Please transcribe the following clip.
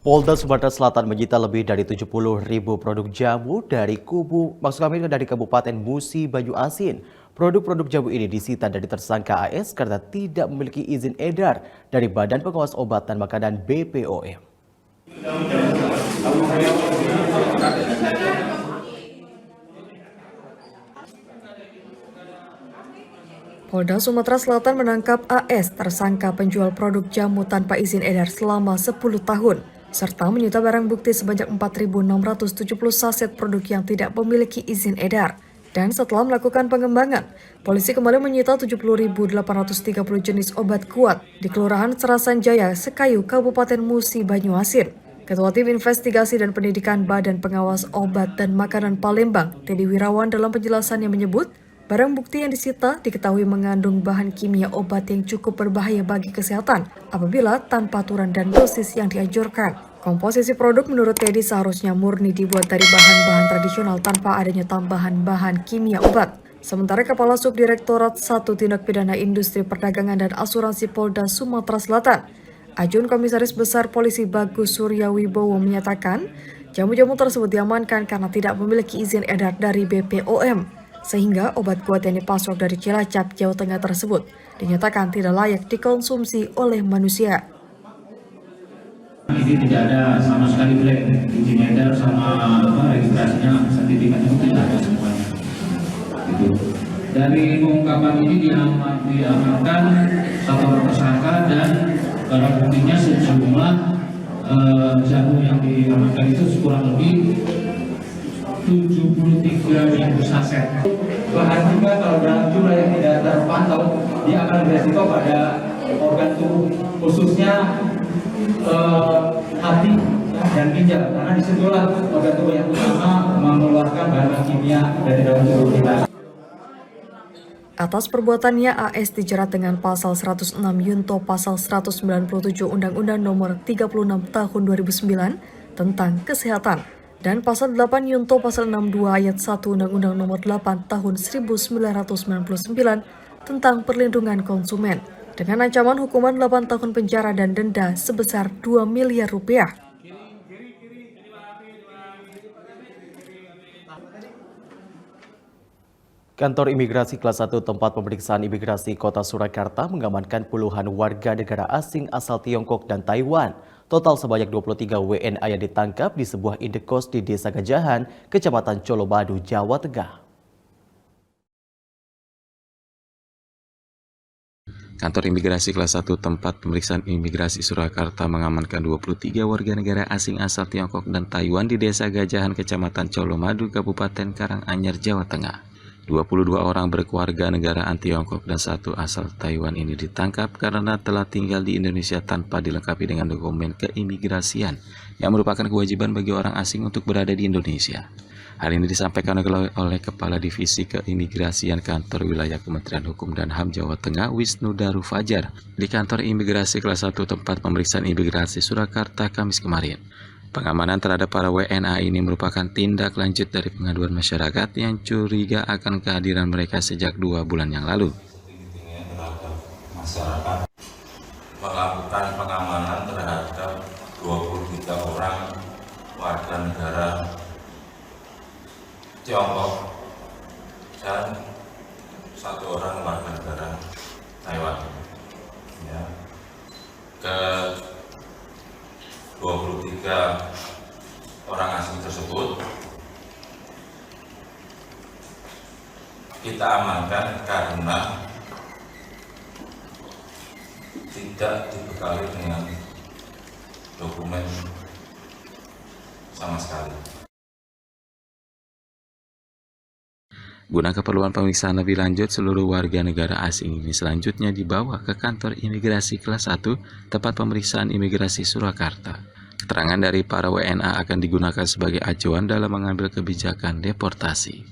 Polda Sumatera Selatan menyita lebih dari 70.000 produk jamu dari Kabupaten Musi Banyu Asin. Produk-produk jamu ini disita dari tersangka AS karena tidak memiliki izin edar dari Badan Pengawas Obat dan Makanan BPOM. Polda Sumatera Selatan menangkap AS, tersangka penjual produk jamu tanpa izin edar selama 10 tahun, serta menyita barang bukti sebanyak 4.670 saset produk yang tidak memiliki izin edar. Dan setelah melakukan pengembangan, polisi kembali menyita 70.830 jenis obat kuat di Kelurahan Serasan Jaya, Sekayu, Kabupaten Musi Banyu Asin. Ketua Tim Investigasi dan Pendidikan Badan Pengawas Obat dan Makanan Palembang, Teddy Wirawan, dalam penjelasannya menyebut, barang bukti yang disita diketahui mengandung bahan kimia obat yang cukup berbahaya bagi kesehatan apabila tanpa aturan dan dosis yang dianjurkan. Komposisi produk menurut Teddy seharusnya murni dibuat dari bahan-bahan tradisional tanpa adanya tambahan bahan kimia obat. Sementara Kepala Subdirektorat 1 Tindak Pidana Industri Perdagangan dan Asuransi Polda Sumatera Selatan, Ajun Komisaris Besar Polisi Bagus Suryawibowo menyatakan, jamu-jamu tersebut diamankan karena tidak memiliki izin edar dari BPOM, sehingga obat kuat yang dipasok dari Cilacap, Jawa Tengah tersebut dinyatakan tidak layak dikonsumsi oleh manusia. Ini tidak ada sama sekali black, izin edar sama registrasinya, sertifikatnya tidak ada semuanya. Gitu. Dari pengungkapan ini diamankan satu orang tersangka dan barang buktinya sejumlah jamu yang diamankan itu kurang lebih 73.000 saset. Bahan juga kalau dalam jumlah yang tidak terpantau, dia akan beresiko pada organ tubuh, khususnya hati dan ginjal, karena disitulah organ tubuh yang utama mengeluarkan bahan kimia dari dalam tubuh kita. Atas perbuatannya, AS dijerat dengan pasal 106 Yunto pasal 197 Undang-Undang Nomor 36 Tahun 2009 tentang Kesehatan dan pasal 8 Yunto pasal 62 ayat 1 Undang-Undang Nomor 8 Tahun 1999 tentang Perlindungan Konsumen dengan ancaman hukuman 8 tahun penjara dan denda sebesar 2 miliar rupiah. Kantor Imigrasi Kelas 1 tempat pemeriksaan imigrasi Kota Surakarta mengamankan puluhan warga negara asing asal Tiongkok dan Taiwan. Total sebanyak 23 WNA yang ditangkap di sebuah indekos di Desa Gajahan, Kecamatan Colomadu, Jawa Tengah. Kantor Imigrasi Kelas 1 tempat pemeriksaan imigrasi Surakarta mengamankan 23 warga negara asing asal Tiongkok dan Taiwan di Desa Gajahan, Kecamatan Colomadu, Kabupaten Karanganyar, Jawa Tengah. 22 orang berkeluarga negaraan Tiongkok dan 1 asal Taiwan ini ditangkap karena telah tinggal di Indonesia tanpa dilengkapi dengan dokumen keimigrasian yang merupakan kewajiban bagi orang asing untuk berada di Indonesia. Hal ini disampaikan oleh Kepala Divisi Keimigrasian Kantor Wilayah Kementerian Hukum dan HAM Jawa Tengah, Wisnu Daru Fajar, di Kantor Imigrasi Kelas 1 tempat pemeriksaan imigrasi Surakarta Kamis kemarin. Pengamanan terhadap para WNA ini merupakan tindak lanjut dari pengaduan masyarakat yang curiga akan kehadiran mereka sejak 2 bulan yang lalu. Masyarakat melakukan pengamanan terhadap 23 orang warga negara Tiongkok dan 1 orang warga negara Taiwan. Ya. Ke 23 orang asing tersebut kita amankan karena tidak dibekali dengan dokumen sama sekali. Guna keperluan pemeriksaan lebih lanjut, seluruh warga negara asing ini selanjutnya dibawa ke Kantor Imigrasi Kelas 1 tempat pemeriksaan imigrasi Surakarta. Keterangan dari para WNA akan digunakan sebagai acuan dalam mengambil kebijakan deportasi.